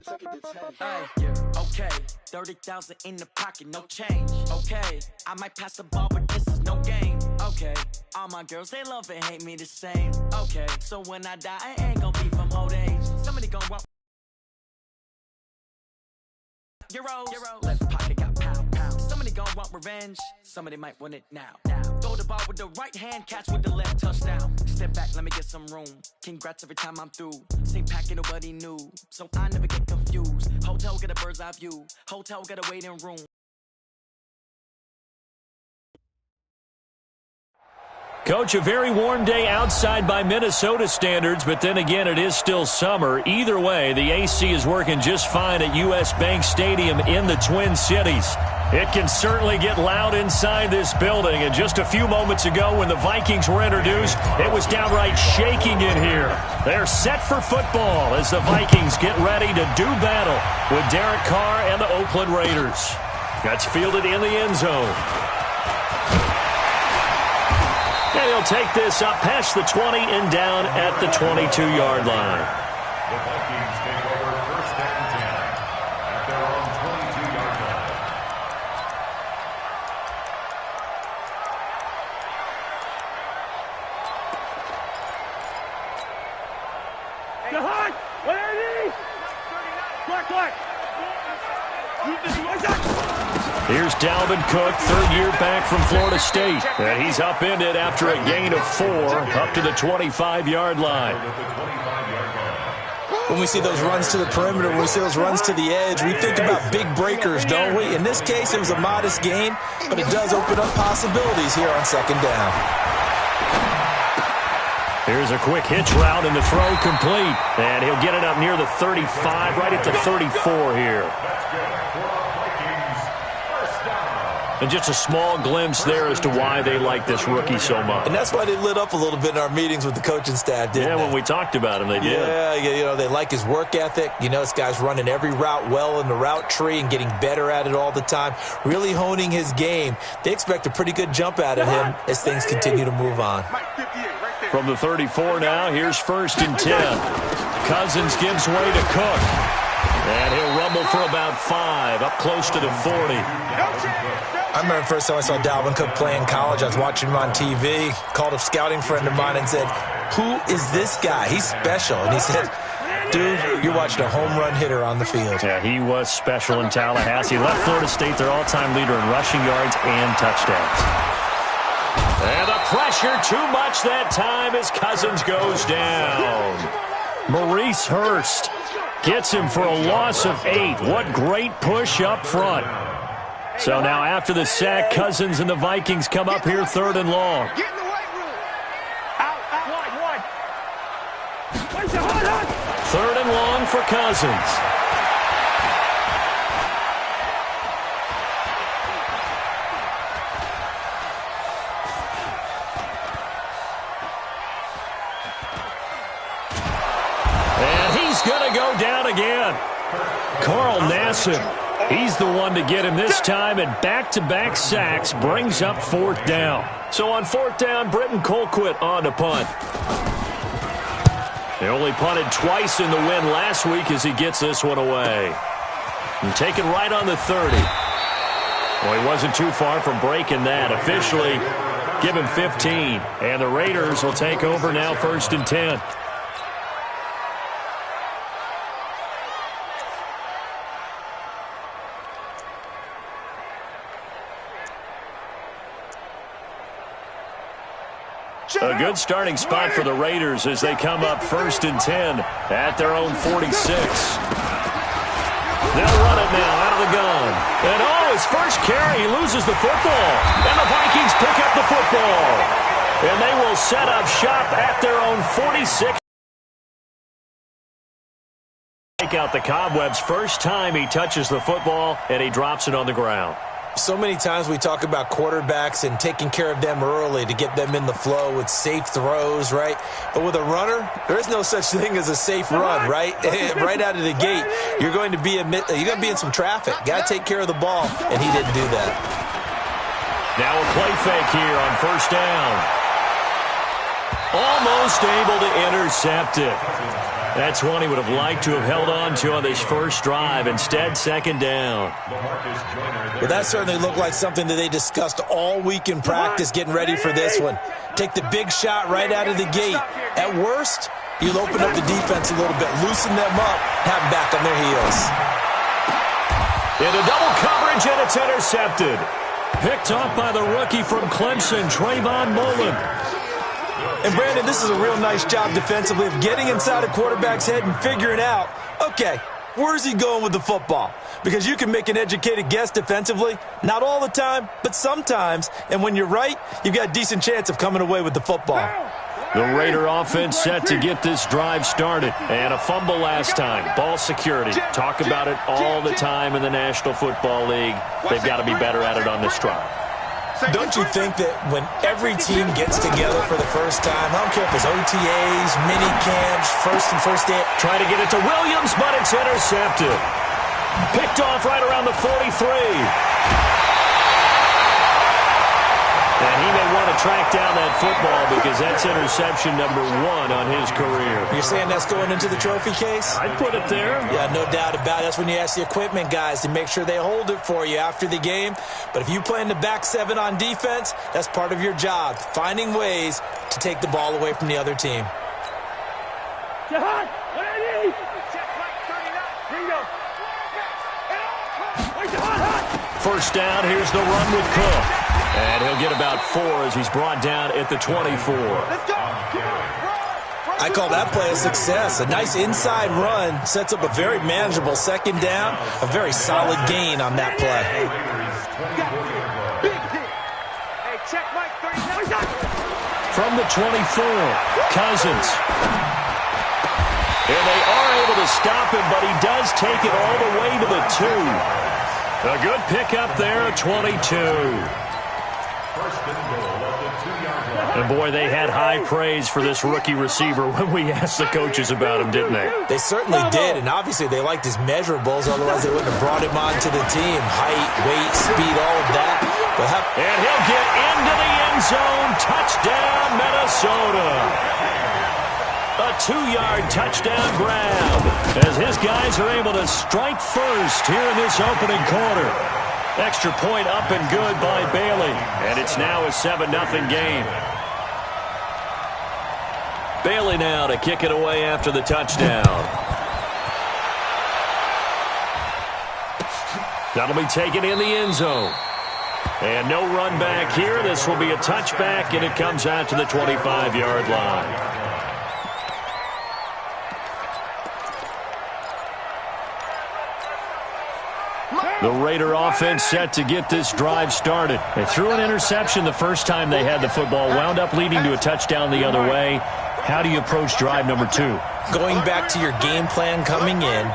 Hey, okay, 30,000 in the pocket, no change. Okay, I might pass the ball, but this is no game. Okay, all my girls, they love and hate me the same. Okay, so when I die, I ain't gonna be from old age. Somebody gonna walk. Euros. Left pocket got pound. Somebody gon' want revenge. Somebody might want it now. Throw the ball with the right hand, catch with the left, touchdown. Step back, let me get some room. Congrats every time I'm through. Same packet, nobody knew, so I never get confused. Hotel get a bird's eye view. Hotel get a waiting room. Coach, a very warm day outside by Minnesota standards, but then again, it is still summer. Either way, the AC is working just fine at U.S. Bank Stadium in the Twin Cities. It can certainly get loud inside this building, and just a few moments ago when the Vikings were introduced, it was downright shaking in here. They're set for football as the Vikings get ready to do battle with Derek Carr and the Oakland Raiders. That's fielded in the end zone. And he'll take this up past the 20 and down at the 22-yard line. The Vikings take over first and 10 at their own 22-yard line. Jahan, what are these? Clark. Here's Dalvin Cook, third-year back from Florida State. And he's upended after a gain of 4 up to the 25-yard line. When we see those runs to the perimeter, when we see those runs to the edge, we think about big breakers, don't we? In this case, it was a modest gain, but it does open up possibilities here on second down. Here's a quick hitch route, and the throw complete. And he'll get it up near the 35, right at the 34 here. And just a small glimpse there as to why they like this rookie so much. And that's why they lit up a little bit in our meetings with the coaching staff, didn't they? When we talked about him, they did. Yeah, they like his work ethic. This guy's running every route well in the route tree and getting better at it all the time, really honing his game. They expect a pretty good jump out of him as things continue to move on. From the 34 now, here's first and 10. Cousins gives way to Cook. And he'll rumble for about 5, up close to the 40. I remember the first time I saw Dalvin Cook play in college. I was watching him on TV, called a scouting friend of mine and said, "Who is this guy? He's special." And he said, "Dude, you're watching a home run hitter on the field." Yeah, he was special in Tallahassee. Left Florida State their all-time leader in rushing yards and touchdowns. And the pressure too much that time as Cousins goes down. Maurice Hurst gets him for a loss of 8. What great push up front. So now after the sack, Cousins and the Vikings come up here third and long. Get in the weight room. Out. Third and long for Cousins. And he's going to go down again. Carl Nassib. He's the one to get him this time, and back-to-back sacks brings up fourth down. So on fourth down, Britton Colquitt on to punt. They only punted twice in the win last week as he gets this one away. And taken right on the 30. Well, he wasn't too far from breaking that. Officially, give him 15. And the Raiders will take over now first and 10. A good starting spot for the Raiders as they come up first and 10 at their own 46. They'll run it now out of the gun. And his first carry, he loses the football. And the Vikings pick up the football. And they will set up shop at their own 46. Take out the cobwebs. First time he touches the football, and he drops it on the ground. So many times we talk about quarterbacks and taking care of them early to get them in the flow with safe throws, right? But with a runner, there is no such thing as a safe run, right? Right out of the gate, you're going to be in some traffic. Got to take care of the ball, and he didn't do that. Now a play fake here on first down. Almost able to intercept it. That's one he would have liked to have held on to on this first drive. Instead, second down. Well, that certainly looked like something that they discussed all week in practice getting ready for this one. Take the big shot right out of the gate. At worst, you'll open up the defense a little bit, loosen them up, have them back on their heels. Into double coverage, and it's intercepted. Picked off by the rookie from Clemson, Trayvon Mullen. And, Brandon, this is a real nice job defensively of getting inside a quarterback's head and figuring out, okay, where's he going with the football? Because you can make an educated guess defensively, not all the time, but sometimes. And when you're right, you've got a decent chance of coming away with the football. The Raider offense set to get this drive started. And a fumble last time. Ball security. Talk about it all the time in the National Football League. They've got to be better at it on this drive. Don't you think that when every team gets together for the first time, I don't care if it's OTAs, mini camps, first day, trying to get it to Williams, but it's intercepted. Picked off right around the 43. And he may want to track down that football because that's interception number 1 on his career. You're saying that's going into the trophy case? I'd put it there. Yeah, no doubt about it. That's when you ask the equipment guys to make sure they hold it for you after the game. But if you play in the back 7 on defense, that's part of your job, finding ways to take the ball away from the other team. Jahan, what I need? Check right 39. Bingo. First down, here's the run with Cook. And he'll get about 4 as he's brought down at the 24. Let's go. I call that play a success. A nice inside run sets up a very manageable second down, a very solid gain on that play. Big hit. Hey, check right 39. From the 24, Cousins. And they are able to stop him, but he does take it all the way to the 2. A good pickup there at 22. And, boy, they had high praise for this rookie receiver when we asked the coaches about him, didn't they? They certainly did, and obviously they liked his measurables, otherwise they wouldn't have brought him onto the team. Height, weight, speed, all of that. And he'll get into the end zone. Touchdown, Minnesota. A 2-yard touchdown grab as his guys are able to strike first here in this opening quarter. Extra point up and good by Bailey. And it's now a 7-0 game. Bailey now to kick it away after the touchdown. That'll be taken in the end zone. And no run back here. This will be a touchback, and it comes out to the 25-yard line. The Raider offense set to get this drive started. They threw an interception the first time they had the football, wound up leading to a touchdown the other way. How do you approach drive number 2? Going back to your game plan coming in,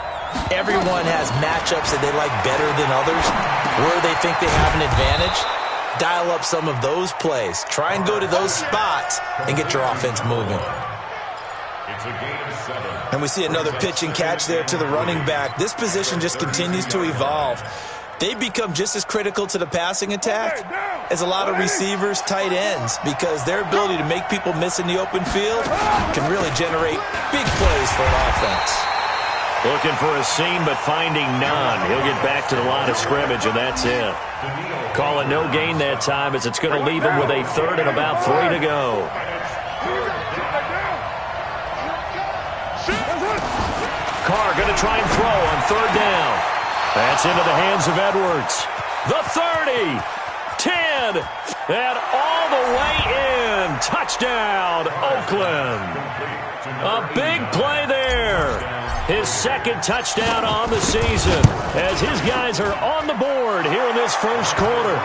everyone has matchups that they like better than others, where they think they have an advantage. Dial up some of those plays. Try and go to those spots and get your offense moving. It's a game of 7. And we see another pitch and catch there to the running back. This position just continues to evolve. They become just as critical to the passing attack as a lot of receivers, tight ends, because their ability to make people miss in the open field can really generate big plays for an offense. Looking for a seam, but finding none. He'll get back to the line of scrimmage, and that's it. Call it no gain that time, as it's going to leave him with a 3rd and about 3 to go. Carr going to try and throw on 3rd down. That's into the hands of Edwards. The 30, 10, and all the way in. Touchdown, Oakland. A big play there. His 2nd touchdown on the season as his guys are on the board here in this first quarter.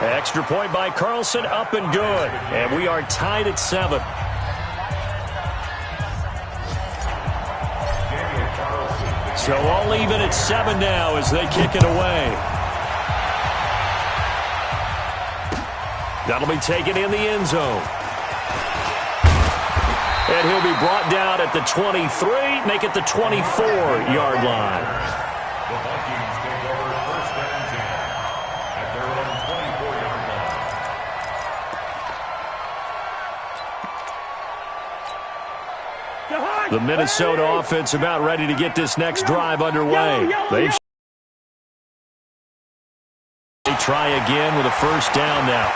Extra point by Carlson, up and good. And we are tied at 7. So all even at 7 now as they kick it away. That'll be taken in the end zone. And he'll be brought down at the 23, make it the 24-yard line. The Vikings take over 1st and 10 at their own 24-yard line. The Minnesota offense about ready to get this next drive underway. They try again with a first down now.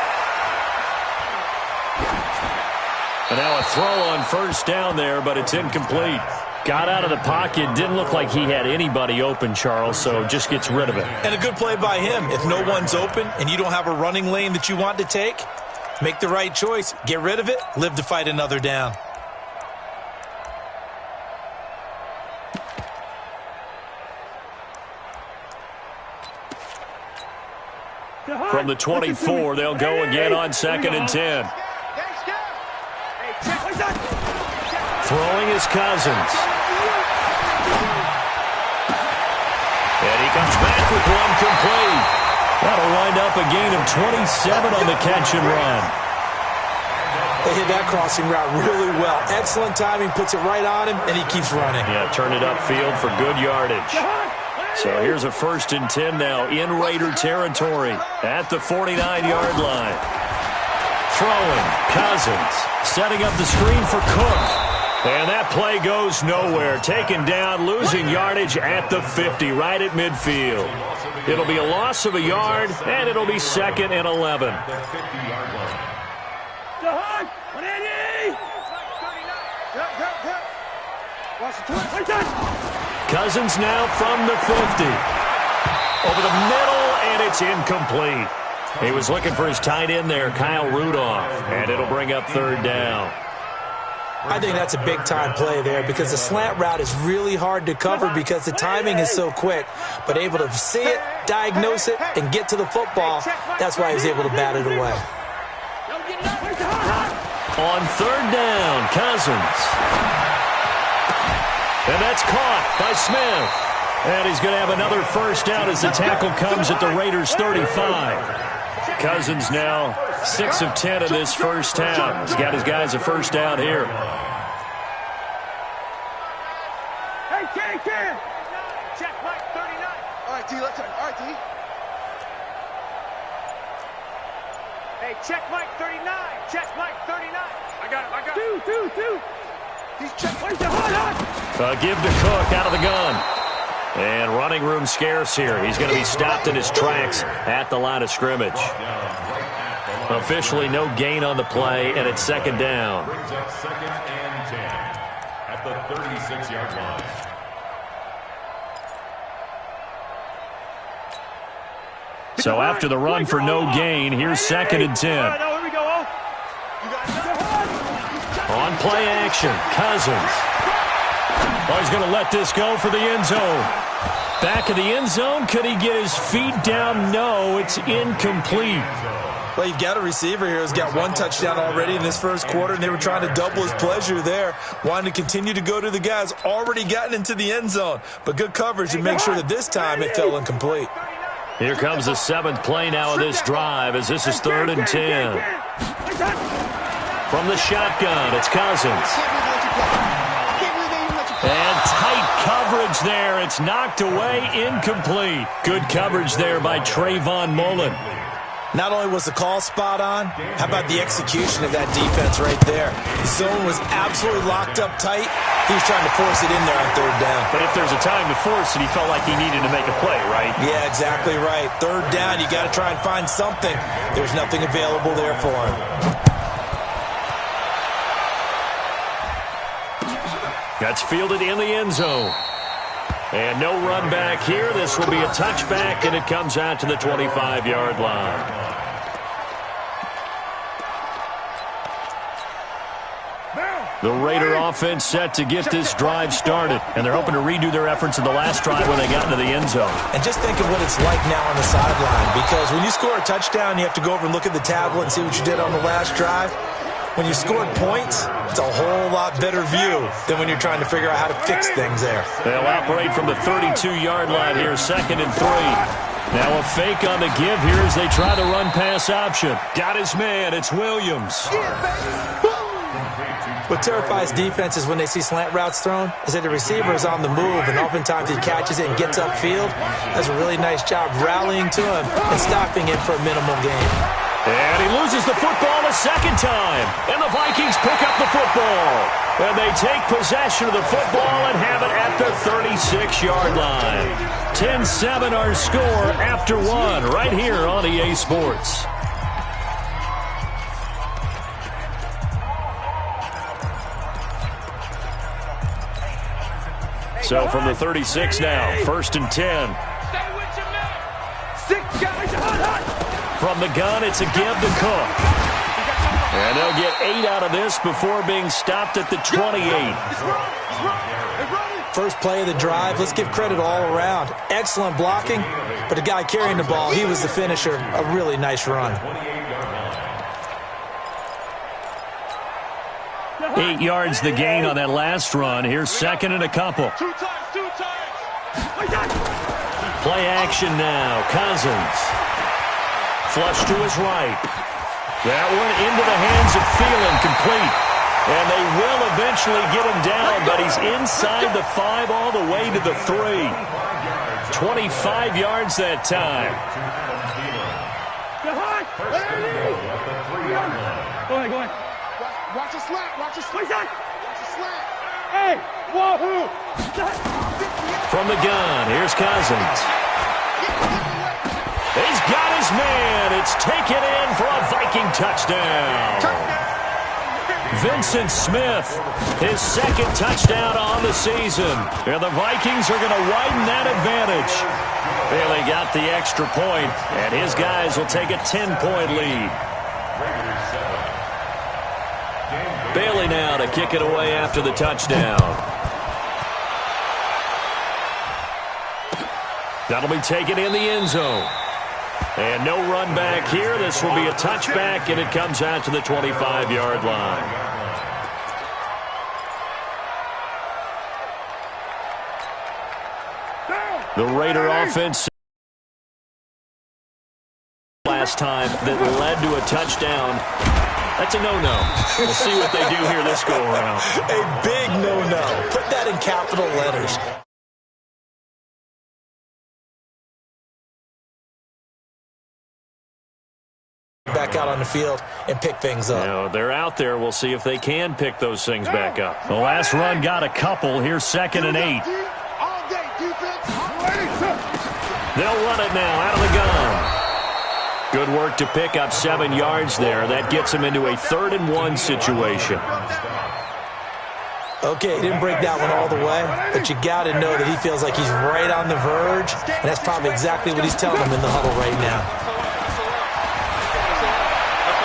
And now a throw on first down there, but it's incomplete. Got out of the pocket. Didn't look like he had anybody open, Charles, so just gets rid of it. And a good play by him. If no one's open and you don't have a running lane that you want to take, make the right choice. Get rid of it. Live to fight another down. From the 24, they'll go again on 2nd and 10. Throwing is Cousins. And he comes back with one complete. That'll wind up a gain of 27 on the catch and run. They hit that crossing route really well. Excellent timing, puts it right on him, and he keeps running. Yeah, turn it upfield for good yardage. So here's a 1st and 10 now in Raider territory at the 49-yard line. Throwing, Cousins, setting up the screen for Cook. And that play goes nowhere. Taken down, losing yardage at the 50, right at midfield. It'll be a loss of a yard, and it'll be 2nd and 11. Cousins now from the 50. Over the middle, and it's incomplete. He was looking for his tight end there, Kyle Rudolph, and it'll bring up 3rd down. I think that's a big-time play there because the slant route is really hard to cover because the timing is so quick. But able to see it, diagnose it, and get to the football, that's why he was able to bat it away. On 3rd down, Cousins. And that's caught by Smith. And he's going to have another first down as the tackle comes at the Raiders' 35. Cousins now 6 of 10 of this first half. He's got his guys a first down here. Hey, Ken! Check Mike 39. All right, D, let's turn. All right, D. Hey, check Mike 39. Check Mike 39. I got it. Two. He's checked. Where's the hot? Give to Cook out of the gun. And running room scarce here. He's going to be stopped in his tracks at the line of scrimmage. Officially no gain on the play, and it's 2nd down. Brings up 2nd and 10 at the 36-yard line. So after the run for no gain, here's 2nd and 10. Here we go. On play action, Cousins. Oh, he's going to let this go for the end zone. Back of the end zone. Could he get his feet down? No, it's incomplete. Well, you've got a receiver here who's got 1 touchdown already in this first quarter, and they were trying to double his pleasure there, wanting to continue to go to the guys already gotten into the end zone. But good coverage to make sure that this time it fell incomplete. Here comes the 7th play now of this drive as this is 3rd and 10. From the shotgun, it's Cousins. And tight coverage there. It's knocked away, incomplete. Good coverage there by Trayvon Mullen. Not only was the call spot on, how about the execution of that defense right there? The zone was absolutely locked up tight. He was trying to force it in there on 3rd down. But if there's a time to force it, he felt like he needed to make a play, right? Yeah, exactly right. 3rd down, you got to try and find something. There's nothing available there for him. That's fielded in the end zone. And no run back here. This will be a touchback, and it comes out to the 25-yard line. The Raider offense set to get this drive started, and they're hoping to redo their efforts in the last drive when they got into the end zone. And just think of what it's like now on the sideline, because when you score a touchdown, you have to go over and look at the tablet and see what you did on the last drive. When you scored points, it's a whole lot better view than when you're trying to figure out how to fix things there. They'll operate from the 32-yard line here, 2nd and 3. Now a fake on the give here as they try the run-pass option. Got his man. It's Williams. What terrifies defenses when they see slant routes thrown is that the receiver is on the move, and oftentimes he catches it and gets upfield. Does a really nice job rallying to him and stopping him for a minimal gain. And he loses the football a second time. And the Vikings pick up the football. And they take possession of the football and have it at the 36-yard line. 10-7 our score after one right here on EA Sports. So from the 36 now, 1st and 10. Stay with your man. 6 guys, hot. From the gun, it's a give to Cook. And they'll get 8 out of this before being stopped at the 28. First play of the drive, let's give credit all around. Excellent blocking, but the guy carrying the ball, he was the finisher. A really nice run. 8 yards the gain on that last run. Here's 2nd and a couple. 2 times. Play action now. Cousins. Flush to his right. That one into the hands of Thielen, complete. And they will eventually get him down, but he's inside the 5 all the way to the 3. 25 yards that time. Go ahead. Watch the slant. Watch the slant. Hey, wahoo! From the gun, here's Cousins. He's got his man. It's taken in for a Viking touchdown. Vincent Smith, his 2nd touchdown on the season. And the Vikings are going to widen that advantage. Bailey got the extra point, and his guys will take a 10-point lead. Bailey now to kick it away after the touchdown. That'll be taken in the end zone. And no run back here. This will be a touchback, and it comes out to the 25-yard line. The Raider offense last time that led to a touchdown. That's a no-no. We'll see what they do here this go-around. A big no-no. Put that in capital letters. Back out on the field and pick things up. You know, they're out there. We'll see if they can pick those things back up. The last run got a couple. Here's 2nd and 8. They'll run it now out of the gun. Good work to pick up 7 yards there. That gets him into a 3rd and 1 situation. Okay, he didn't break that one all the way, but you got to know that he feels like he's right on the verge, and that's probably exactly what he's telling him in the huddle right now.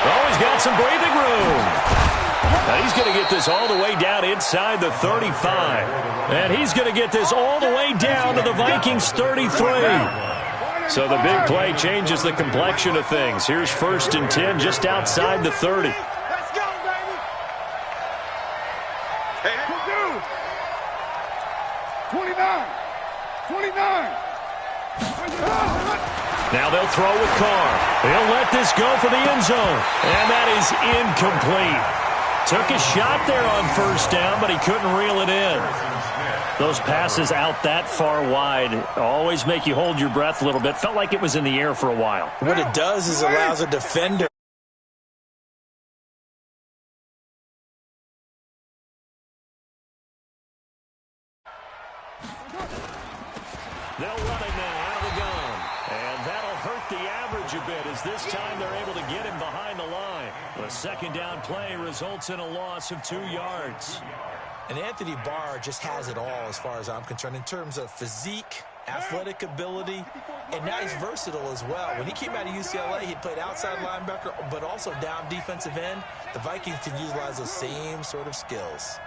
Oh, he's got some breathing room. Now he's going to get this all the way down inside the 35. And he's going to get this all the way down to the Vikings 33. So the big play changes the complexion of things. Here's 1st and 10 just outside the 30. Let's go, baby! Hey, 29! Now they'll throw with Carr. They'll let this go for the end zone. And that is incomplete. Took a shot there on 1st down, but he couldn't reel it in. Those passes out that far wide always make you hold your breath a little bit. Felt like it was in the air for a while. What it does is allows a defender. They'll run it now out of the gun. And that'll hurt the average a bit as this time they're able to get him behind the line. The 2nd down play results in a loss of 2 yards. And Anthony Barr just has it all as far as I'm concerned in terms of physique, athletic ability, and now he's versatile as well. When he came out of UCLA, he played outside linebacker, but also down defensive end. The Vikings can utilize those same sort of skills.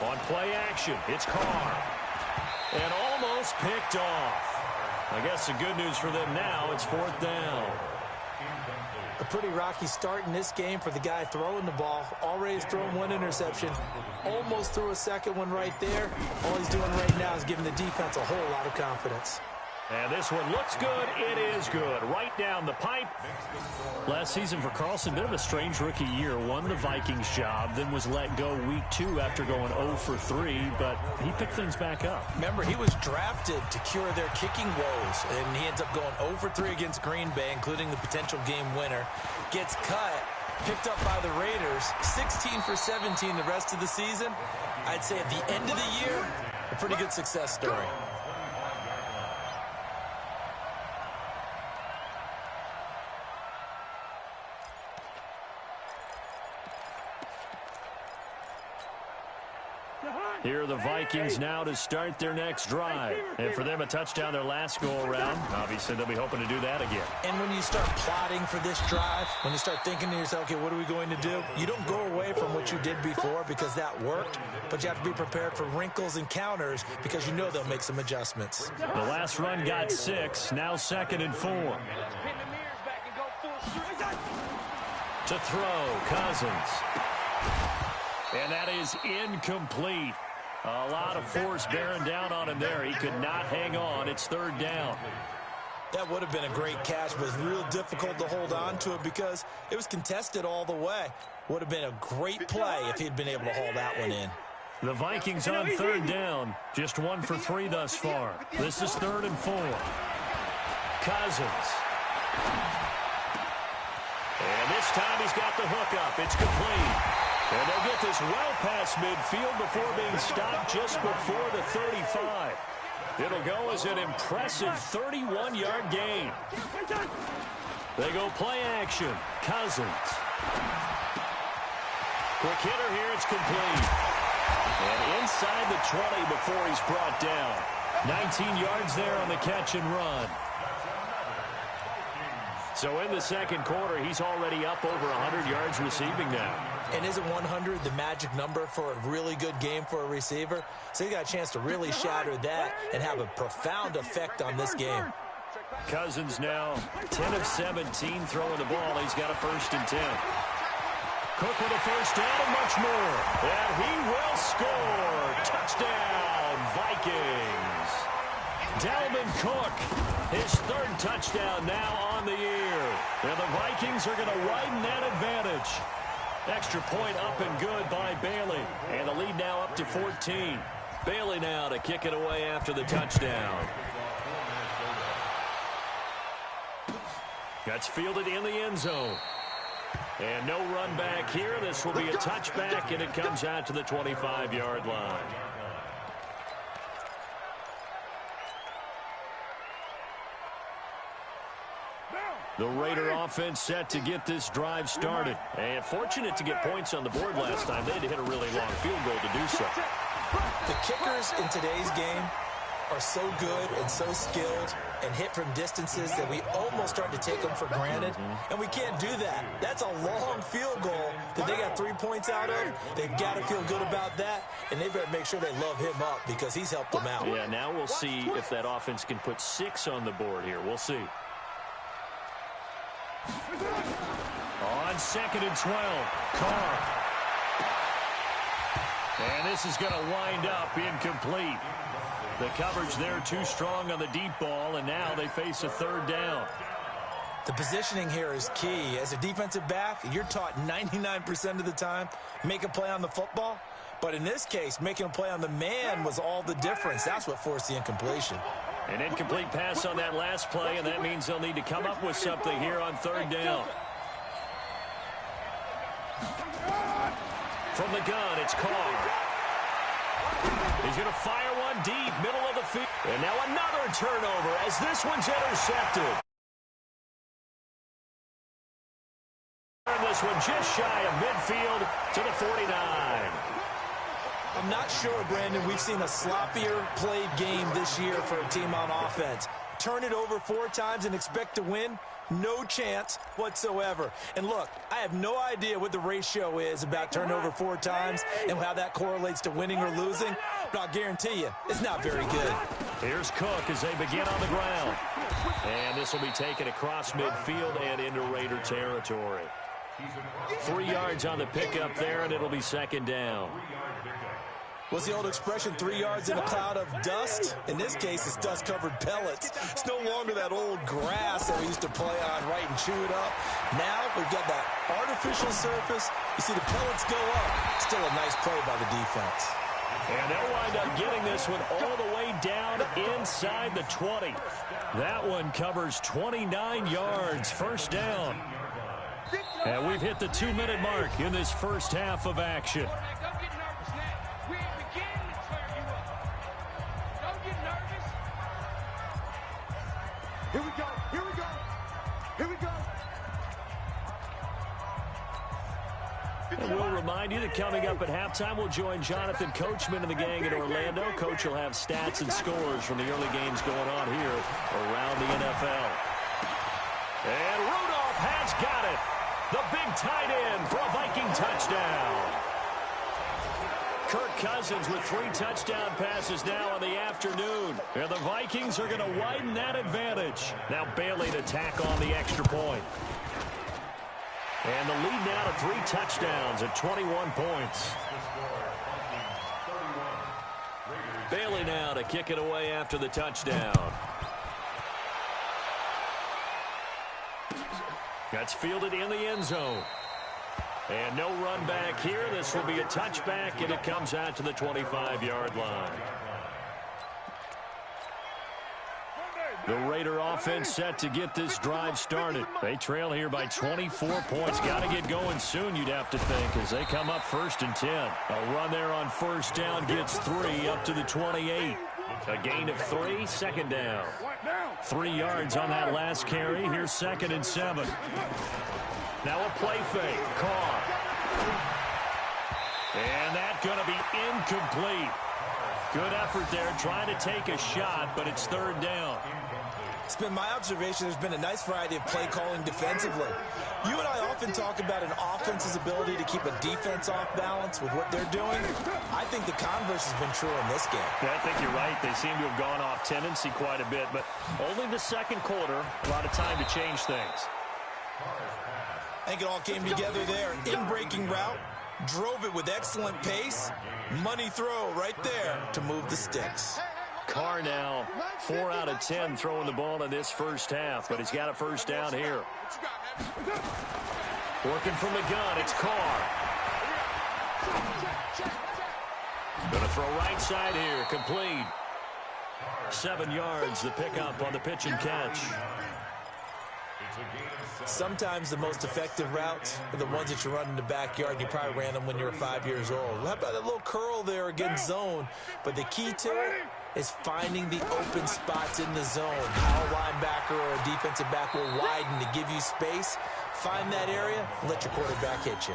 On play action, it's Carr. And almost picked off. I guess the good news for them now, it's 4th down. A pretty rocky start in this game for the guy throwing the ball. Already has thrown 1 interception. Almost threw a 2nd one right there. All he's doing right now is giving the defense a whole lot of confidence. And this one looks good. It is good. Right down the pipe. Last season for Carlson, bit of a strange rookie year. Won the Vikings job, then was let go week 2 after going 0 for 3, but he picked things back up. Remember, he was drafted to cure their kicking woes, and he ends up going 0 for 3 against Green Bay, including the potential game winner. Gets cut, picked up by the Raiders, 16 for 17 the rest of the season. I'd say at the end of the year, a pretty good success story. Here are the Vikings now to start their next drive. And for them, a touchdown their last go-around. Obviously, they'll be hoping to do that again. And when you start plotting for this drive, when you start thinking to yourself, okay, what are we going to do? You don't go away from what you did before because that worked, but you have to be prepared for wrinkles and counters because you know they'll make some adjustments. The last run got 6, now 2nd and 4. To throw, Cousins. And that is incomplete. A lot of force bearing down on him there. He could not hang on. It's 3rd down. That would have been a great catch, but it's real difficult to hold on to it because it was contested all the way. Would have been a great play if he'd been able to haul that one in. The Vikings on 3rd down. Just 1 for 3 thus far. This is 3rd and 4. Cousins. And this time he's got the hook up. It's complete. And they'll get this well past midfield before being stopped just before the 35. It'll go as an impressive 31-yard gain. They go play action. Cousins. Quick hitter here. It's complete. And inside the 20 before he's brought down. 19 yards there on the catch and run. So in the second quarter, he's already up over 100 yards receiving now. And isn't 100 the magic number for a really good game for a receiver? So he got a chance to really shatter that and have a profound effect on this game. Cousins now 10 of 17 throwing the ball. He's got a 1st and 10. Cook with a 1st down and much more. And he will score. Touchdown, Vikings. Dalvin Cook, his 3rd touchdown now on the year. And the Vikings are going to widen that advantage. Extra point up and good by Bailey. And the lead now up to 14. Bailey now to kick it away after the touchdown. That's fielded in the end zone. And no run back here. This will be a touchback, and it comes out to the 25-yard line. The Raider offense set to get this drive started. And fortunate to get points on the board last time. They had to hit a really long field goal to do so. The kickers in today's game are so good and so skilled and hit from distances that we almost start to take them for granted. And we can't do that. That's a long field goal that they got 3 points out of. They've got to feel good about that, and they better make sure they love him up because he's helped them out. Yeah, now we'll see if that offense can put 6 on the board here. We'll see. On 2nd and 12, Carr. And this is going to wind up incomplete. The coverage there too strong on the deep ball, and now they face a 3rd down. The positioning here is key. As a defensive back, you're taught 99% of the time, make a play on the football. But in this case, making a play on the man was all the difference. That's what forced the incompletion. An incomplete pass on that last play, and that means they'll need to come up with something here on 3rd down. From the gun, it's Carr. He's going to fire one deep, middle of the field. And now another turnover as this one's intercepted. And this one just shy of midfield to the 49. I'm not sure, Brandon, we've seen a sloppier played game this year for a team on offense. Turn it over 4 times and expect to win? No chance whatsoever. And look, I have no idea what the ratio is about turnover 4 times and how that correlates to winning or losing, but I'll guarantee you, it's not very good. Here's Cook as they begin on the ground. And this will be taken across midfield and into Raider territory. 3 yards on the pickup there, and it'll be 2nd down. What's the old expression, 3 yards in a cloud of dust? In this case, it's dust-covered pellets. It's no longer that old grass that we used to play on, right, and chew it up. Now we've got that artificial surface. You see the pellets go up. Still a nice play by the defense. And they'll wind up getting this one all the way down inside the 20. That one covers 29 yards, first down. And we've hit the 2-minute mark in this first half of action. Here we go. Here we go. Here we go. And we'll remind you that coming up at halftime, we'll join Jonathan Coachman and the gang in Orlando. Coach will have stats and scores from the early games going on here around the NFL. And Rudolph has got it. The big tight end for a Viking touchdown. Kirk Cousins with 3 touchdown passes now in the afternoon. And the Vikings are going to widen that advantage. Now Bailey to tack on the extra point. And the lead now to 3 touchdowns at 21 points. Bailey now to kick it away after the touchdown. That's fielded in the end zone. And no run back here. This will be a touchback, and it comes out to the 25-yard line. The Raider offense set to get this drive started. They trail here by 24 points. Got to get going soon, you'd have to think, as they come up 1st and 10. A run there on first down gets 3 up to the 28. A gain of 3, second down. 3 yards on that last carry. Here's 2nd and 7. Now a play fake. Carr. And that's going to be incomplete. Good effort there, trying to take a shot, but it's 3rd down. It's been my observation there's been a nice variety of play calling defensively. You and I often talk about an offense's ability to keep a defense off balance with what they're doing. I think the converse has been true in this game. Yeah, I think you're right. They seem to have gone off tendency quite a bit, but only the second quarter, a lot of time to change things. I think it all came together there. In-breaking route, drove it with excellent pace. Money throw right there to move the sticks. Carr now 4 out of 10 throwing the ball in this first half, but he's got a first down here. Working from the gun, it's Carr. Going to throw right side here, complete. 7 yards, the pickup on the pitch and catch. Sometimes the most effective routes are the ones that you run in the backyard. You probably ran them when you were 5 years old. How about a little curl there against zone? But the key to it is finding the open spots in the zone. How a linebacker or a defensive back will widen to give you space. Find that area and let your quarterback hit you.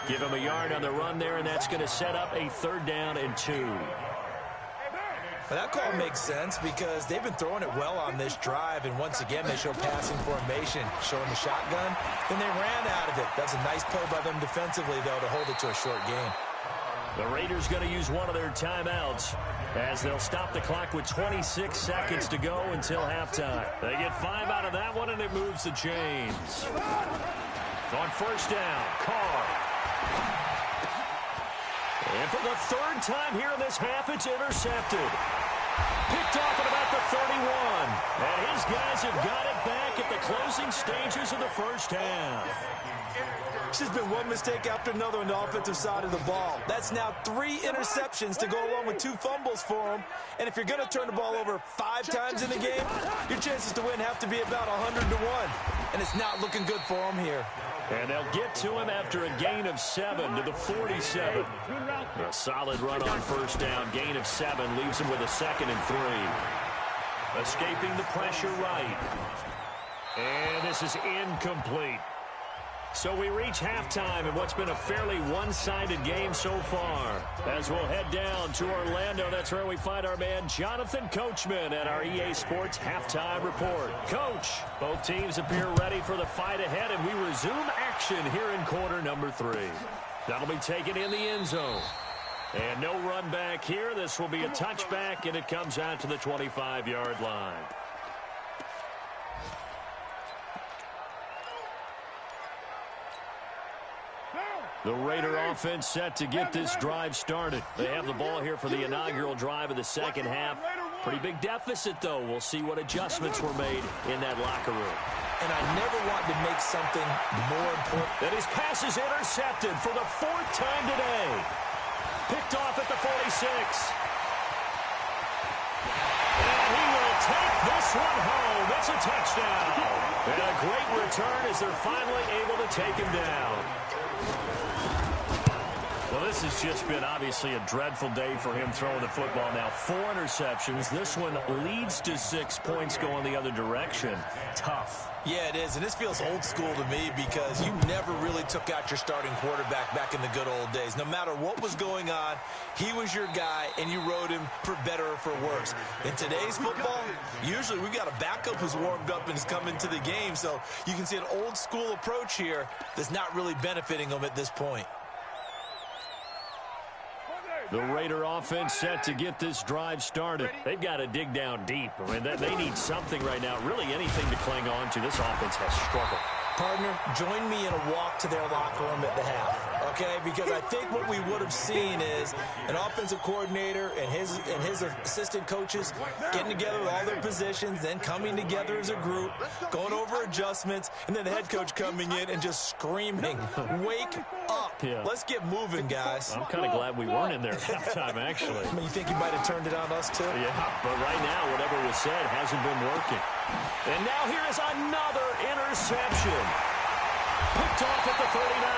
Give him a yard on the run there, and that's going to set up a 3rd down and 2. Well, that call makes sense because they've been throwing it well on this drive, and once again they show passing formation, showing the shotgun. Then they ran out of it. That's a nice play by them defensively, though, to hold it to a short game. The Raiders going to use one of their timeouts as they'll stop the clock with 26 seconds to go until halftime. They get 5 out of that one, and it moves the chains. On first down, Carr. And for the 3rd time here in this half, it's intercepted. Picked off at about the 31. And his guys have got it back at the closing stages of the first half. It's just been one mistake after another on the offensive side of the ball. That's now 3 interceptions to go along with 2 fumbles for them. And if you're going to turn the ball over 5 times in the game, your chances to win have to be about 100 to 1. And it's not looking good for them here. And they'll get to him after a gain of 7 to the 47. A solid run on first down. Gain of 7 leaves him with a 2nd and 3. Escaping the pressure right. And this is incomplete. So we reach halftime in what's been a fairly one-sided game so far. As we'll head down to Orlando, that's where we find our man Jonathan Coachman at our EA Sports Halftime Report. Coach, both teams appear ready for the fight ahead, and we resume action here in quarter number 3. That'll be taken in the end zone. And no run back here. This will be a touchback, and it comes out to the 25-yard line. The Raider offense set to get this drive started. They have the ball here for the inaugural drive of the second half. Pretty big deficit, though. We'll see what adjustments were made in that locker room. And I never want to make something more important. And his pass is intercepted for the 4th time today. Picked off at the 46. And he will take this one home. It's a touchdown. And a great return as they're finally able to take him down. Well, this has just been obviously a dreadful day for him throwing the football now. 4 interceptions. This one leads to 6 points going the other direction. Tough. Yeah, it is, and this feels old school to me because you never really took out your starting quarterback back in the good old days. No matter what was going on, he was your guy, and you rode him for better or for worse. In today's football, usually we've got a backup who's warmed up and is coming to the game, so you can see an old school approach here that's not really benefiting him at this point. The Raider offense set to get this drive started. They've got to dig down deep. I mean, they need something right now, really anything to cling on to. This offense has struggled. Partner, join me in a walk to their locker room at the half, okay? Because I think what we would have seen is an offensive coordinator and his assistant coaches getting together with all their positions, then coming together as a group, going over adjustments, and then the head coach coming in and just screaming, wake up. Yeah. Let's get moving, guys. I'm kind of glad we weren't in there at halftime, actually. I mean, you think he might have turned it on us, too? Yeah, but right now, whatever was said hasn't been working. And now here is another interception. Picked off at the 39.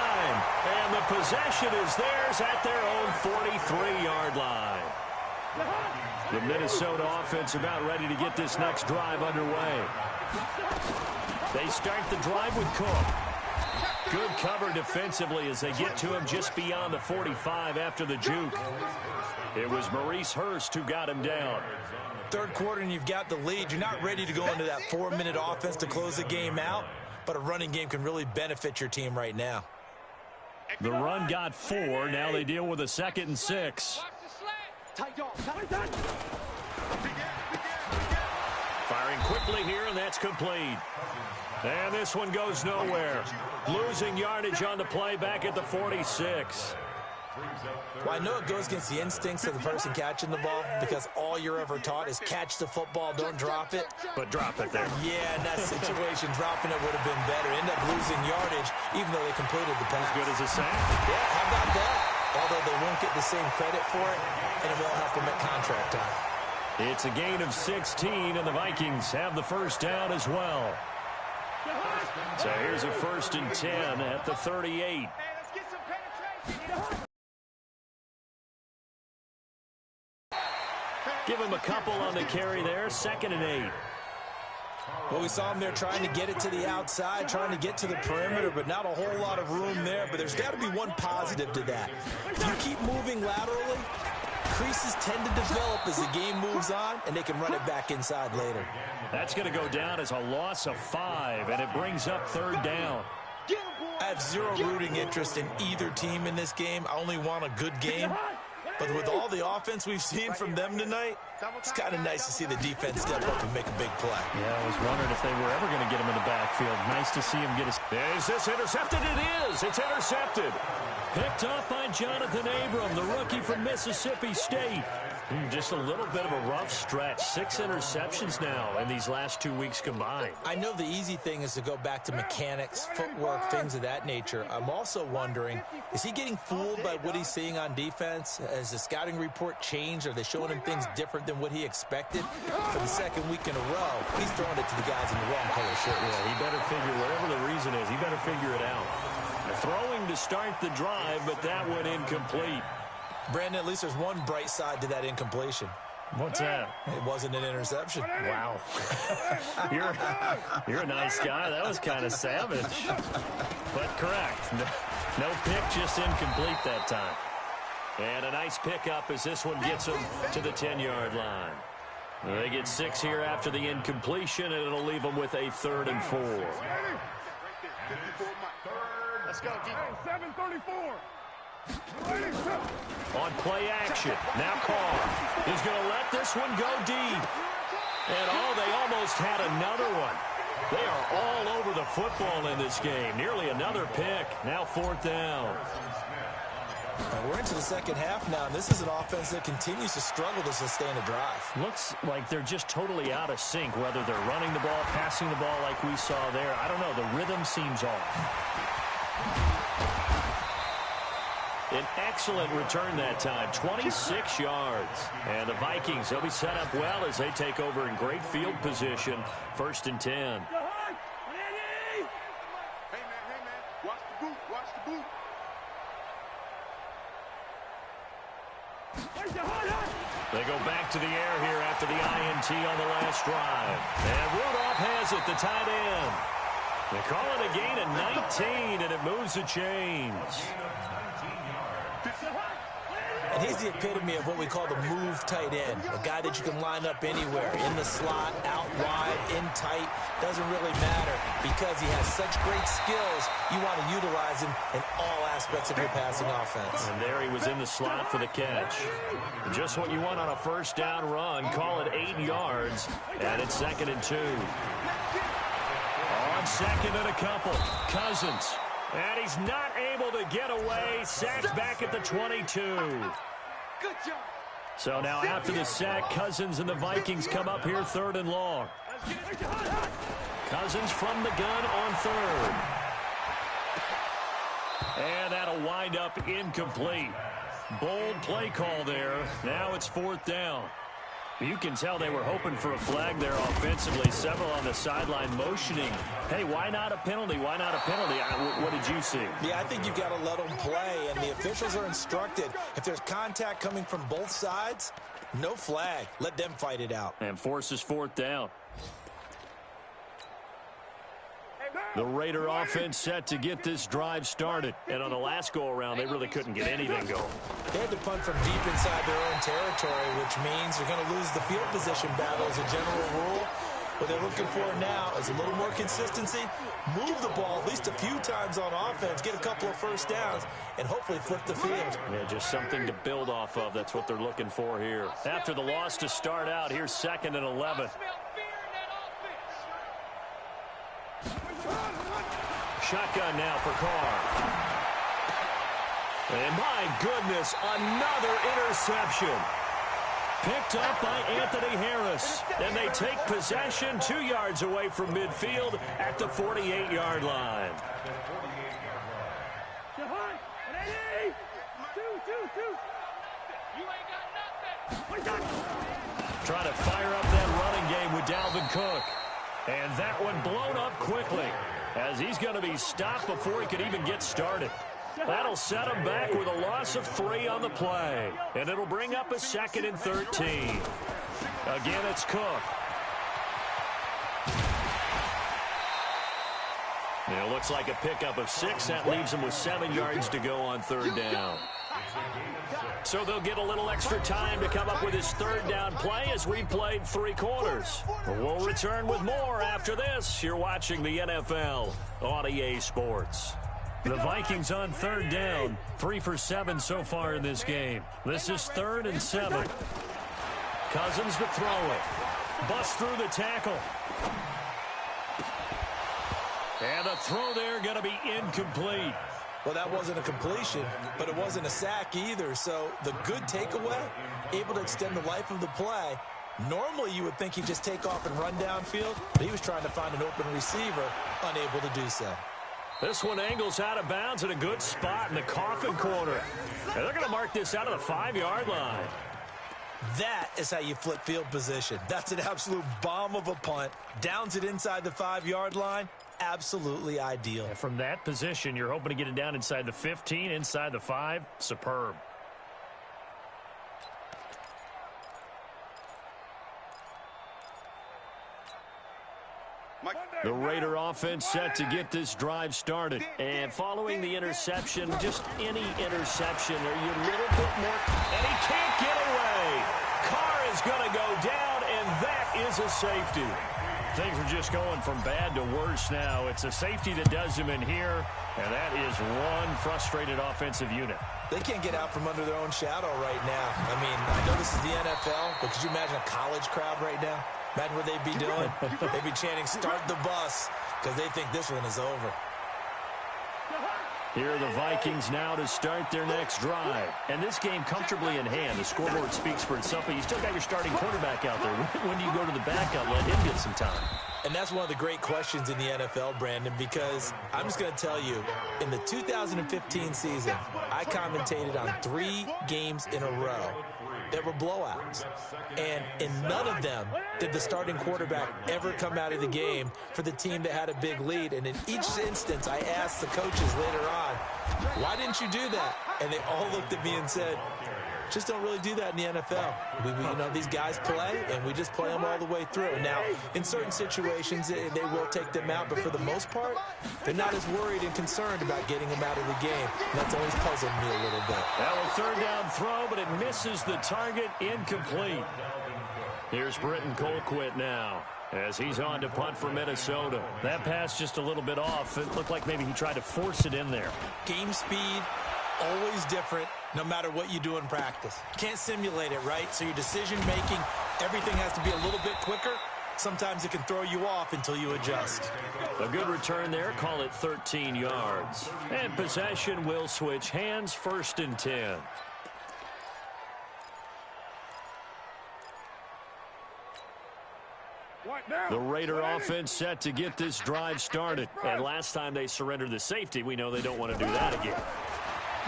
And the possession is theirs at their own 43-yard line. The Minnesota offense about ready to get this next drive underway. They start the drive with Cook. Good cover defensively as they get to him just beyond the 45 after the juke. It was Maurice Hurst who got him down. Third quarter and you've got the lead. You're not ready to go into that 4-minute offense to close the game out, but a running game can really benefit your team right now. The run got 4. Now they deal with a 2nd and 6. Firing quickly here, and that's complete. And this one goes nowhere. Losing yardage on the play back at the 46. Well, I know it goes against the instincts of the person catching the ball because all you're ever taught is catch the football, don't drop it. But drop it there. Yeah, in that situation, dropping it would have been better. End up losing yardage, even though they completed the pass. As good as a sack. Yeah, how about that? Although they won't get the same credit for it, and it won't help them at contract time. It's a gain of 16, and the Vikings have the first down as well. So here's a 1st and 10 at the 38. Give him a couple on the carry there. 2nd and 8. Well, we saw him there trying to get it to the outside, trying to get to the perimeter, but not a whole lot of room there. But there's got to be one positive to that. If you keep moving laterally, creases tend to develop as the game moves on, and they can run it back inside later. That's going to go down as a loss of 5, and it brings up 3rd down. I have zero rooting interest in either team in this game. I only want a good game. But with all the offense we've seen from them tonight, it's kind of nice to see the defense step up and make a big play. Yeah, I was wondering if they were ever going to get him in the backfield. Nice to see him get his... Is this intercepted? It is. It's intercepted. Picked off by Jonathan Abram, the rookie from Mississippi State. Just a little bit of a rough stretch. 6 interceptions now in these last 2 weeks combined. I know the easy thing is to go back to mechanics, footwork, things of that nature. I'm also wondering, is he getting fooled by what he's seeing on defense? Has the scouting report changed? Are they showing him things different than what he expected? For the 2nd week in a row, he's throwing it to the guys in the wrong color shirt. Yeah, he better figure, whatever the reason is, he better figure it out. Throwing to start the drive, but that one incomplete. Brandon, at least there's one bright side to that incompletion. What's that? It wasn't an interception. Wow. You're a nice guy. That was kind of savage. But correct. No pick, just incomplete that time. And a nice pickup as this one gets them to the 10-yard line. They get 6 here after the incompletion, and it'll leave them with a 3rd and 4. Let's go, D. 734. On play action, now Carr. He's going to let this one go deep. And, they almost had another one. They are all over the football in this game. Nearly another pick. Now 4th down. We're into the second half now, and this is an offense that continues to struggle to sustain a drive. Looks like they're just totally out of sync, whether they're running the ball, passing the ball like we saw there. I don't know. The rhythm seems off. An excellent return that time, 26 yards. And the Vikings, they'll be set up well as they take over in great field position. 1st and 10. Hey, man, watch the boot, watch the boot. They go back to the air here after the INT on the last drive. And Rudolph has it, the tight end. They call it a gain of 19, and it moves the chains. And he's the epitome of what we call the move tight end, a guy that you can line up anywhere, in the slot, out wide, in tight, doesn't really matter because he has such great skills. You want to utilize him in all aspects of your passing offense. And there he was in the slot for the catch. Just what you want on a 1st down run. Call it 8 yards, and it's 2nd and 2. On 2nd and a couple, Cousins. And he's not able to get away. Sacked back at the 22. Good job. So now after the sack, Cousins and the Vikings come up here 3rd and long. Cousins from the gun on 3rd. And that'll wind up incomplete. Bold play call there. Now it's 4th down. You can tell they were hoping for a flag there offensively. Several on the sideline motioning. Hey, why not a penalty? Why not a penalty? What did you see? Yeah, I think you've got to let them play, and the officials are instructed. If there's contact coming from both sides, no flag. Let them fight it out. And forces 4th down. The Raider offense set to get this drive started. And on the last go-around, they really couldn't get anything going. They had to punt from deep inside their own territory, which means they're going to lose the field position battle as a general rule. What they're looking for now is a little more consistency, move the ball at least a few times on offense, get a couple of 1st downs, and hopefully flip the field. Yeah, just something to build off of. That's what they're looking for here. After the loss to start out, here's 2nd and 11. Shotgun now for Carr. And my goodness, another interception. Picked up by Anthony Harris. And they take possession 2 yards away from midfield at the 48-yard line. Trying to fire up that running game with Dalvin Cook. And that one blown up quickly as he's going to be stopped before he could even get started. That'll set him back with a loss of 3 on the play. And it'll bring up a 2nd and 13. Again, it's Cook. And it looks like a pickup of 6. That leaves him with 7 yards to go on 3rd down. So they'll get a little extra time to come up with his 3rd down play as we've played 3 quarters. We'll return with more after this. You're watching the NFL on EA Sports. The Vikings on 3rd down, 3 for 7 so far in this game. This is 3rd and 7. Cousins to throw it. Bust through the tackle. And the throw there going to be incomplete. Well, that wasn't a completion, but it wasn't a sack either. So the good takeaway, able to extend the life of the play. Normally you would think he'd just take off and run downfield, but he was trying to find an open receiver, unable to do so. This one angles out of bounds at a good spot in the coffin corner. And they're going to mark this out of the 5-yard line. That is how you flip field position. That's an absolute bomb of a punt. Downs it inside the 5-yard line. Absolutely ideal. And from that position, you're hoping to get it down inside the 15, inside the 5. Superb. The Raider offense set to get this drive started. And following the interception, just any interception, are you a little bit more? And he can't get away. Carr is going to go down, and that is a safety. Things are just going from bad to worse now. It's a safety that does him in here, and that is one frustrated offensive unit. They can't get out from under their own shadow right now. I mean, I know this is the NFL, but could you imagine a college crowd right now? Imagine what they'd be doing. They'd be chanting, "Start the bus," because they think this one is over. Here are the Vikings now to start their next drive. And this game comfortably in hand. The scoreboard speaks for itself, but you still got your starting quarterback out there. When do you go to the backup, let him get some time? And that's one of the great questions in the NFL, Brandon, because I'm just going to tell you, in the 2015 season, I commentated on 3 games in a row that were blowouts. And in none of them did the starting quarterback ever come out of the game for the team that had a big lead. And in each instance, I asked the coaches later on, why didn't you do that? And they all looked at me and said, just don't really do that in the NFL. You know, these guys play, and we just play them all the way through. Now, in certain situations, they will take them out, but for the most part, they're not as worried and concerned about getting them out of the game. And that's always puzzled me a little bit. That was third down throw, but it misses the target, incomplete. Here's Britton Colquitt now, as he's on to punt for Minnesota. That pass just a little bit off. It looked like maybe he tried to force it in there. Game speed, always different, no matter what you do in practice. Can't simulate it, right? So your decision-making, everything has to be a little bit quicker. Sometimes it can throw you off until you adjust. A good return there. Call it 13 yards. And possession will switch hands, 1st and 10. The Raider offense set to get this drive started. And last time they surrendered the safety, we know they don't want to do that again.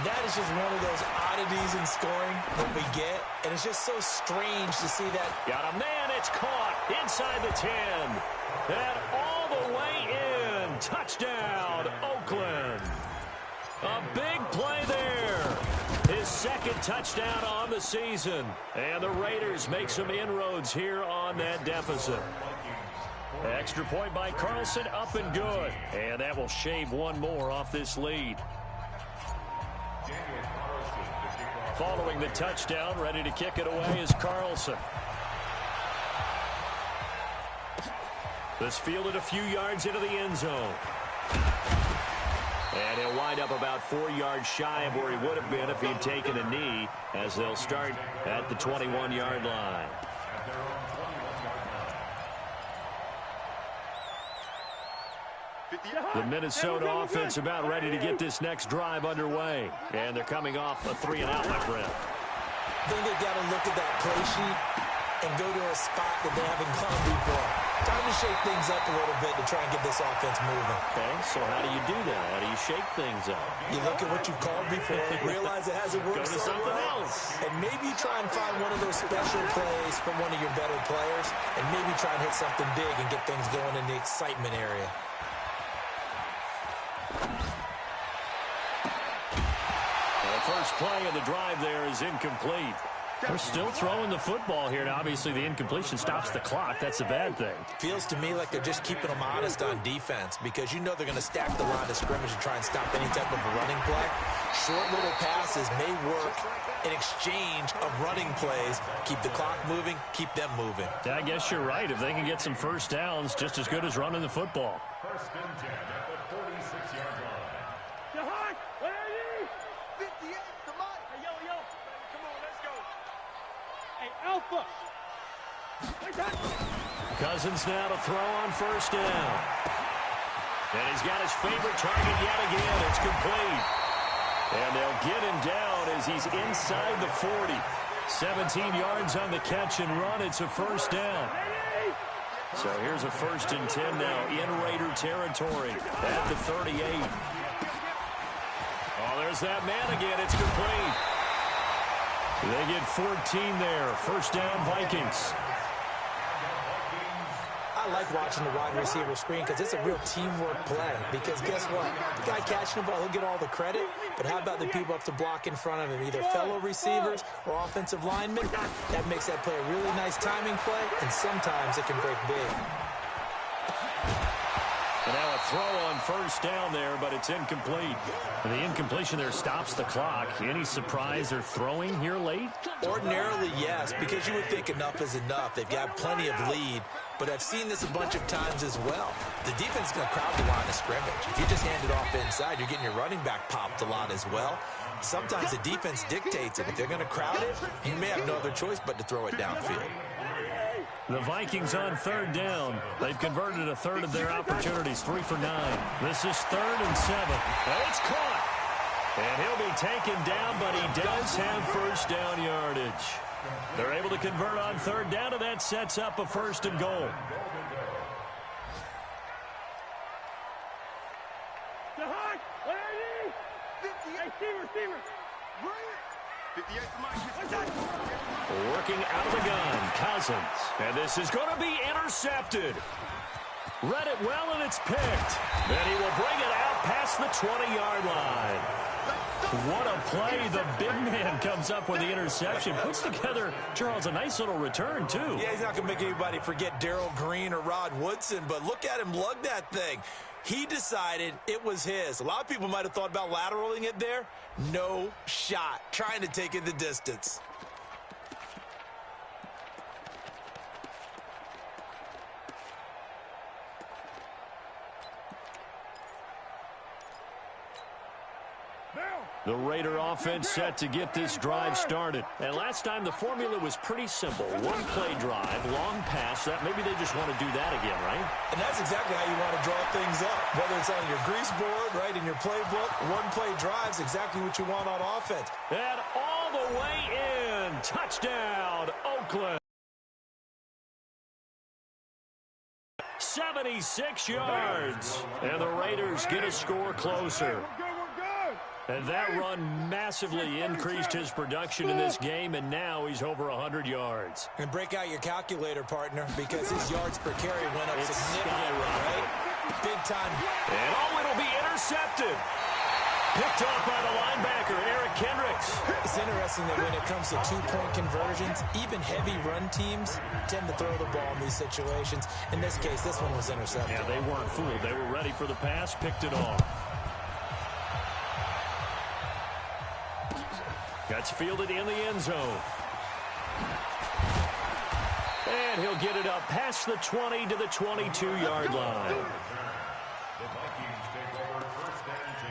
That is just one of those oddities in scoring that we get, and it's just so strange to see that. Got a man, it's caught inside the 10. And all the way in. Touchdown, Oakland. A big play there. His 2nd touchdown on the season. And the Raiders make some inroads here on that deficit. Extra point by Carlson, up and good. And that will shave one more off this lead. Following the touchdown, ready to kick it away is Carlson. This fielded a few yards into the end zone. And he'll wind up about 4 yards shy of where he would have been if he'd taken a knee, as they'll start at the 21-yard line. The Minnesota offense about ready to get this next drive underway. And they're coming off a 3-and-out, my friend. I think they've got to look at that play sheet and go to a spot that they haven't gone before. Time to shake things up a little bit to try and get this offense moving. Okay, so how do you do that? How do you shake things up? You look at what you called before, realize it hasn't worked. Go to something else. And maybe try and find one of those special plays from one of your better players, and maybe try and hit something big and get things going in the excitement area. The first play of the drive there is incomplete. They're still throwing the football here, and obviously the incompletion stops the clock. That's a bad thing. Feels to me like they're just keeping them honest on defense, because you know they're going to stack the line of scrimmage and try and stop any type of a running play. Short little passes may work in exchange of running plays. Keep the clock moving, keep them moving. I guess you're right. If they can get some first downs, just as good as running the football. 1st and 10 at the 46-yard line. Jahan, where are you? 58, come on. Hey, yo. Come on, let's go. Hey, Alpha. Cousins now to throw on 1st down. And he's got his favorite target yet again. It's complete. And they'll get him down as he's inside the 40. 17 yards on the catch and run. It's a 1st down. So here's a 1st and 10 now in Raider territory at the 38. Oh, there's that man again. It's complete. They get 14 there. 1st down, Vikings. I like watching the wide receiver screen because it's a real teamwork play. Because guess what? The guy catching the ball, he'll get all the credit. But how about the people up to block in front of him? Either fellow receivers or offensive linemen. That makes that play a really nice timing play, and sometimes it can break big. And now a throw on 1st down there, but it's incomplete. And the incompletion there stops the clock. Any surprise they're throwing here late? Ordinarily, yes, because you would think enough is enough. They've got plenty of lead, but I've seen this a bunch of times as well. The defense is going to crowd the line of scrimmage. If you just hand it off inside, you're getting your running back popped a lot as well. Sometimes the defense dictates it. If they're going to crowd it, you may have no other choice but to throw it downfield. The Vikings on third down. They've converted a third of their opportunities, 3 for 9. This is 3rd and 7. Oh, it's caught. And he'll be taken down, but he does have first down yardage. They're able to convert on third down, and that sets up a 1st and goal. Working out of the gun, Cousins. And this is going to be intercepted. Read it well, and it's picked. Then he will bring it out past the 20-yard line. What a play. The big man comes up with the interception. Puts together, Charles, a nice little return, too. Yeah, he's not going to make anybody forget Darrell Green or Rod Woodson, but look at him lug that thing. He decided it was his. A lot of people might have thought about lateraling it there. No shot. Trying to take it the distance. The Raider offense set to get this drive started. And last time the formula was pretty simple. One play drive, long pass. That maybe they just want to do that again, right? And that's exactly how you want to draw things up. Whether it's on your grease board, right, in your playbook, one play drive's exactly what you want on offense. And all the way in. Touchdown, Oakland. 76 yards. And the Raiders get a score closer. And that run massively increased his production in this game, and now he's over 100 yards. And break out your calculator, partner, because his yards per carry went up significantly, right? Big time. And it'll be intercepted. Picked off by the linebacker, Eric Kendricks. It's interesting that when it comes to two-point conversions, even heavy run teams tend to throw the ball in these situations. In this case, this one was intercepted. Yeah, they weren't fooled. They were ready for the pass, picked it off. Gets fielded in the end zone. And he'll get it up past the 20 to the 22-yard line. The Vikings take over 1st and 10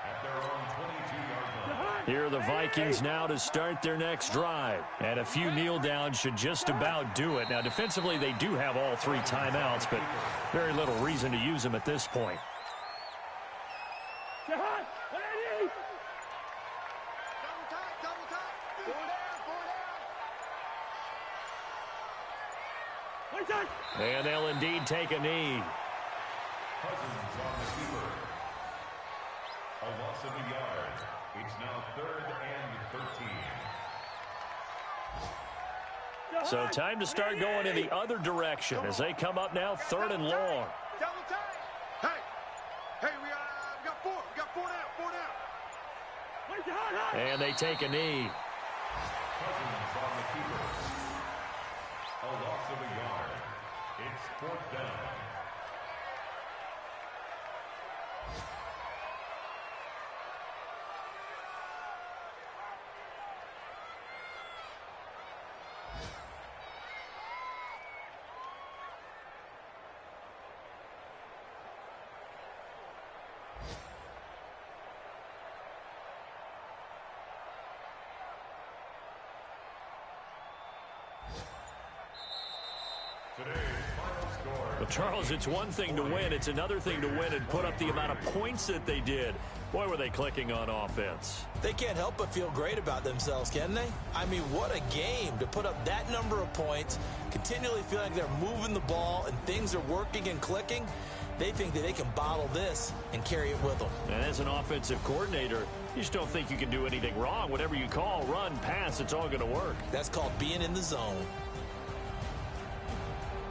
at their own 22-yard line. Here are the Vikings now to start their next drive. And a few kneel downs should just about do it. Now, defensively, they do have all 3 timeouts, but very little reason to use them at this point. And they'll indeed take a knee. Cousins on the keeper. A loss of a yard. It's now 3rd and 13. So time to start going in the other direction as they come up now 3rd and long. Double time. Hey, we got 4. We got 4 down. And they take a knee. Cousins on the keeper. A loss of a yard. It's 4th down. Well, Charles, it's one thing to win. It's another thing to win and put up the amount of points that they did. Boy, were they clicking on offense. They can't help but feel great about themselves, can they? I mean, what a game to put up that number of points, continually feeling like they're moving the ball and things are working and clicking. They think that they can bottle this and carry it with them. And as an offensive coordinator, you just don't think you can do anything wrong. Whatever you call, run, pass, it's all going to work. That's called being in the zone.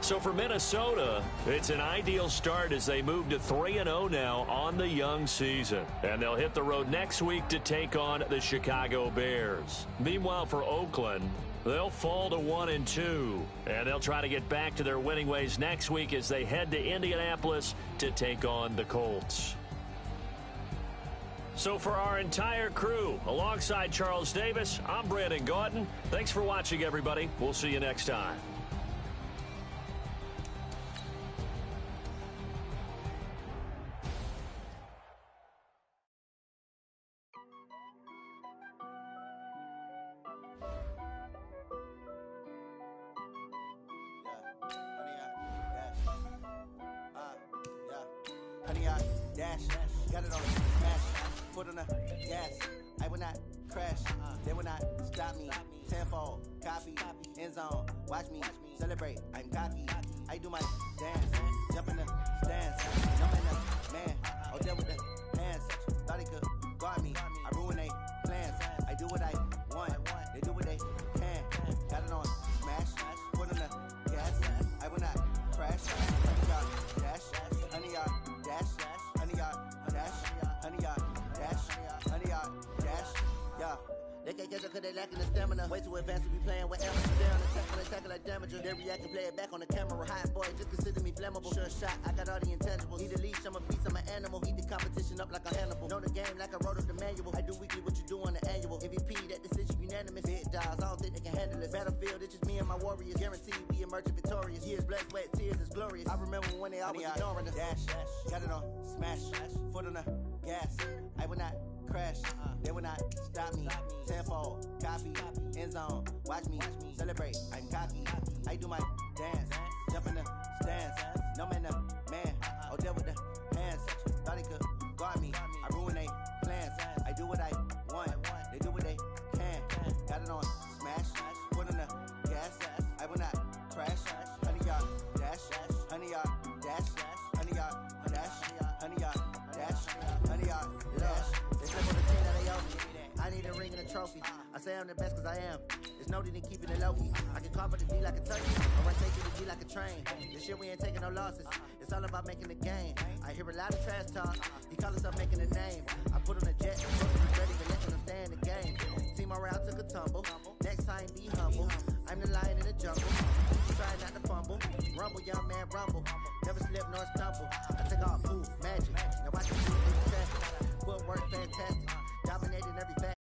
So for Minnesota, it's an ideal start as they move to 3-0 now on the young season. And they'll hit the road next week to take on the Chicago Bears. Meanwhile, for Oakland, they'll fall to 1-2. And they'll try to get back to their winning ways next week as they head to Indianapolis to take on the Colts. So for our entire crew, alongside Charles Davis, I'm Brandon Gaudin. Thanks for watching, everybody. We'll see you next time. honey, I dash. Got it on smash, foot on the gas. I will not crash, they will not stop me. Tenfold, copy, end zone, watch me celebrate. I'm cocky, I do my dance, jump in the stands. No man, oh there with the hands. Thought he could guard me, I ruin they plans. I do what I want, they do what they can. Got it on smash, foot on the gas. I will not crash, honey yard dash, honey yard dash, honey yard dash, honey yard dash, honey yard dash, yeah. They can't catch up cause they lacking the stamina. Way too advanced to be playing with amateurs. They on attack when they tackle like damager. They react and play it back on the camera. Hot boy, just consider me flammable. Sure shot, I got all the intangibles. Need a leash, I'm a beast, I'm an animal. Eat the competition up like a Hannibal. Know the game like I wrote up the manual. I do weekly what you do on the annual. MVP, that decision unanimous. Big dogs, I don't think they can handle it. Battlefield, it's just me and my warriors. Guaranteed we emerging victorious. Years, blood, sweat, tears, it's glorious. I remember when they always ignoring us. Dash, got it on smash, foot on the gas. I will not crash, they will not stop me. Tenfold, copy, end zone, watch me celebrate. I'm cocky, I do my dance, jump in the stands. No man, oh there with the hands. Thought he could guard me, I ruin they plans. I do what I want, they do what they can. Got it on smash, foot on the gas. I will not crash, honey yard dash, honey yard dash, honey yard dash, honey yard dash, honey yard dash. They slip on the team that they owe me. I need a ring and a trophy. I say I'm the best cause I am. There's no need in keeping it low key. I can carve the D like a turkey. Or I take the D like a train. This shit we ain't taking no losses. It's all about making the game. I hear a lot of trash talk. He call himself making a name. I put on a jet and ready to let him stay in the game. Team morale took a tumble. Next time be humble. I'm the lion in the jungle. Try not to fumble. Rumble, young man, rumble. Never slip nor stumble. I take off, move, magic. Now watch me do it traffic. Footwork fantastic. Dominating every fact.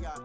Yeah.